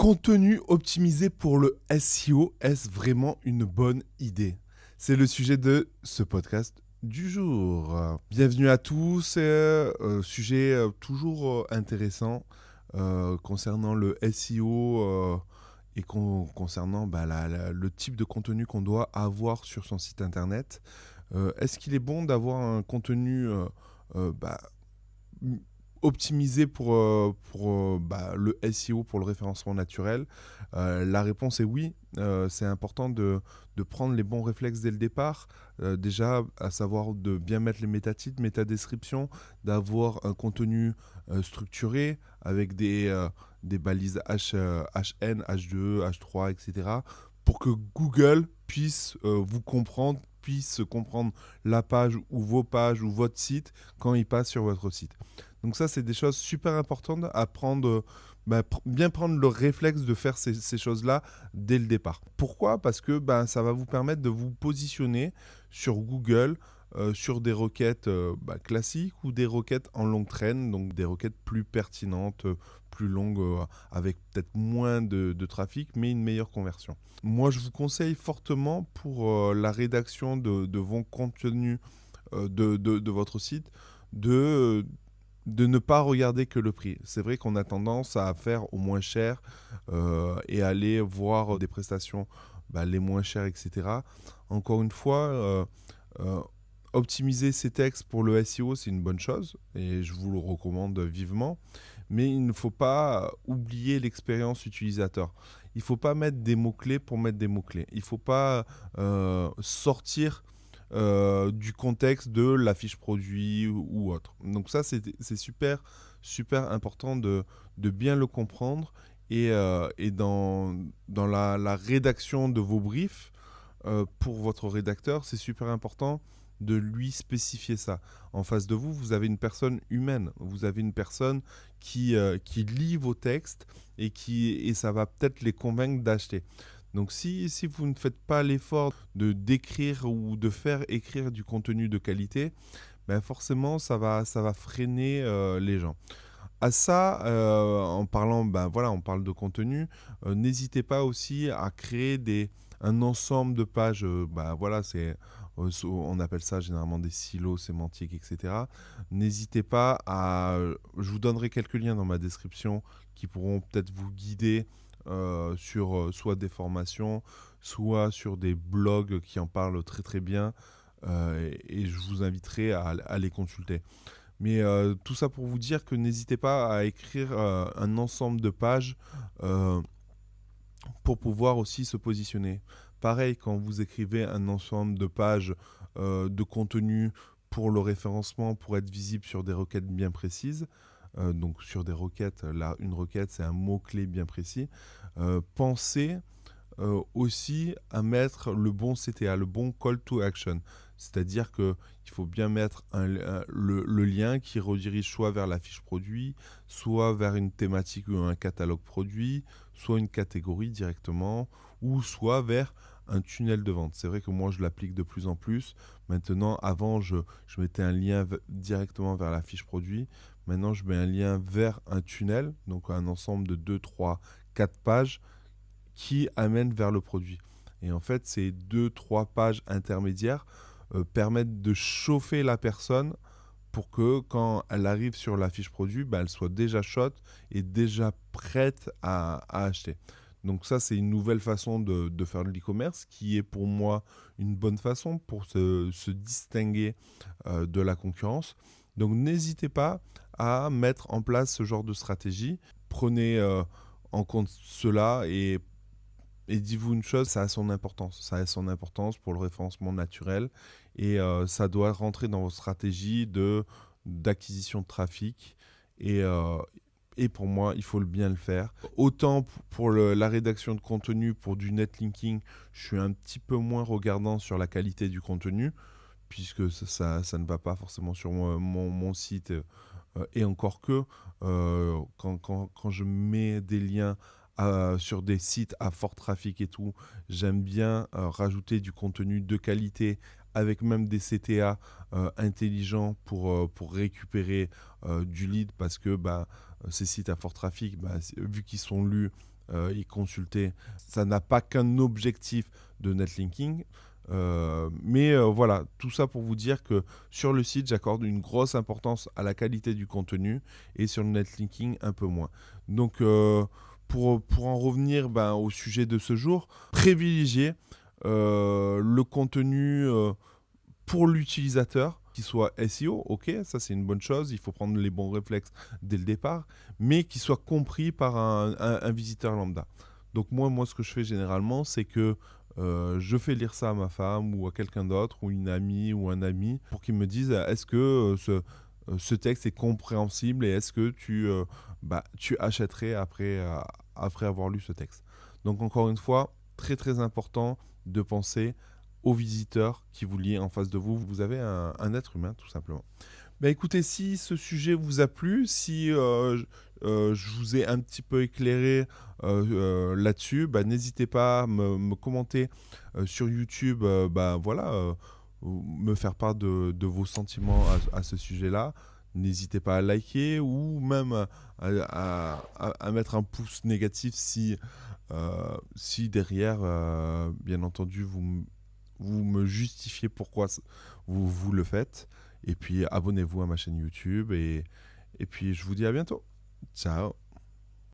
Contenu optimisé pour le SEO, est-ce vraiment une bonne idée? C'est le sujet de ce podcast du jour. Bienvenue à tous, sujet toujours intéressant concernant le SEO et concernant le type de contenu qu'on doit avoir sur son site internet. Est-ce qu'il est bon d'avoir un contenu euh, bah, optimisé pour le SEO, pour le référencement naturel? La réponse est oui. C'est important de prendre les bons réflexes dès le départ. Déjà, à savoir de bien mettre les métatitres, métadescriptions, d'avoir un contenu structuré avec des balises HN, H2, H3, etc. pour que Google puisse vous comprendre, puisse comprendre la page ou vos pages ou votre site quand il passe sur votre site. Donc ça, c'est des choses super importantes à prendre, bien prendre le réflexe de faire ces choses-là dès le départ. Pourquoi? Parce que ça va vous permettre de vous positionner sur Google, sur des requêtes classiques ou des requêtes en longue traîne, donc des requêtes plus pertinentes, plus longues, avec peut-être moins de trafic, mais une meilleure conversion. Moi, je vous conseille fortement pour la rédaction de vos contenus de votre site, de ne pas regarder que le prix. C'est vrai qu'on a tendance à faire au moins cher et aller voir des prestations les moins chères, etc. Encore une fois, euh, optimiser ces textes pour le SEO, c'est une bonne chose et je vous le recommande vivement. Mais il ne faut pas oublier l'expérience utilisateur. Il ne faut pas mettre des mots-clés pour mettre des mots-clés. Il ne faut pas sortir du contexte de la fiche produit ou autre. Donc ça, c'est super, super important de bien le comprendre et dans la rédaction de vos briefs, pour votre rédacteur, c'est super important de lui spécifier ça. En face de vous, vous avez une personne humaine, vous avez une personne qui lit vos textes et ça va peut-être les convaincre d'acheter. Donc si vous ne faites pas l'effort de d'écrire ou de faire écrire du contenu de qualité, forcément ça va freiner les gens. À ça, en parlant, on parle de contenu, n'hésitez pas aussi à créer un ensemble de pages, on appelle ça généralement des silos sémantiques, etc. N'hésitez pas je vous donnerai quelques liens dans ma description qui pourront peut-être vous guider sur soit des formations, soit sur des blogs qui en parlent très très bien, et je vous inviterai à les consulter. Mais tout ça pour vous dire que n'hésitez pas à écrire un ensemble de pages euh, pour pouvoir aussi se positionner. Pareil, quand vous écrivez un ensemble de pages de contenu pour le référencement, pour être visible sur des requêtes bien précises, donc sur des requêtes, là, une requête, c'est un mot-clé bien précis, pensez aussi à mettre le bon CTA, le bon call to action. C'est-à-dire qu'il faut bien mettre le lien qui redirige soit vers la fiche produit, soit vers une thématique ou un catalogue produit, soit une catégorie directement, ou soit vers un tunnel de vente. C'est vrai que moi, je l'applique de plus en plus. Maintenant, avant, je mettais un lien directement vers la fiche produit. Maintenant, je mets un lien vers un tunnel, donc un ensemble de 2, 3, 4 pages qui amènent vers le produit. Et en fait, ces 2, 3 pages intermédiaires permettent de chauffer la personne pour que quand elle arrive sur la fiche produit, elle soit déjà chaude et déjà prête à acheter. Donc ça, c'est une nouvelle façon de faire de l'e-commerce qui est pour moi une bonne façon pour se distinguer de la concurrence. Donc n'hésitez pas à mettre en place ce genre de stratégie. Prenez en compte cela et dites-vous une chose, ça a son importance. Ça a son importance pour le référencement naturel et ça doit rentrer dans vos stratégies d'acquisition de trafic. Et, euh, et pour moi, il faut bien le faire. Autant pour la rédaction de contenu, pour du netlinking, je suis un petit peu moins regardant sur la qualité du contenu, puisque ça ne va pas forcément sur mon site. Et encore que, quand je mets des liens sur des sites à fort trafic et tout, j'aime bien rajouter du contenu de qualité avec même des CTA intelligents pour récupérer du lead parce que ces sites à fort trafic, vu qu'ils sont lus y consulter. Ça n'a pas qu'un objectif de netlinking. Mais voilà, tout ça pour vous dire que sur le site, j'accorde une grosse importance à la qualité du contenu et sur le netlinking, un peu moins. Donc, pour en revenir au sujet de ce jour, privilégier le contenu pour l'utilisateur, qui soit SEO, ok, ça c'est une bonne chose, il faut prendre les bons réflexes dès le départ, mais qui soit compris par un visiteur lambda. Donc moi, ce que je fais généralement, c'est que je fais lire ça à ma femme ou à quelqu'un d'autre, ou une amie ou un ami, pour qu'ils me disent est-ce que ce texte est compréhensible et est-ce que tu achèterais après avoir lu ce texte. Donc encore une fois, très très important de penser au visiteur qui vous lit en face de vous. Vous avez un être humain tout simplement. Écoutez, si ce sujet vous a plu, si je vous ai un petit peu éclairé là-dessus, n'hésitez pas à me commenter sur YouTube, voilà, me faire part de vos sentiments à ce sujet-là. N'hésitez pas à liker ou même à mettre un pouce négatif si derrière, bien entendu, vous me justifiez pourquoi vous le faites. Et puis abonnez-vous à ma chaîne YouTube et puis je vous dis à bientôt. Ciao.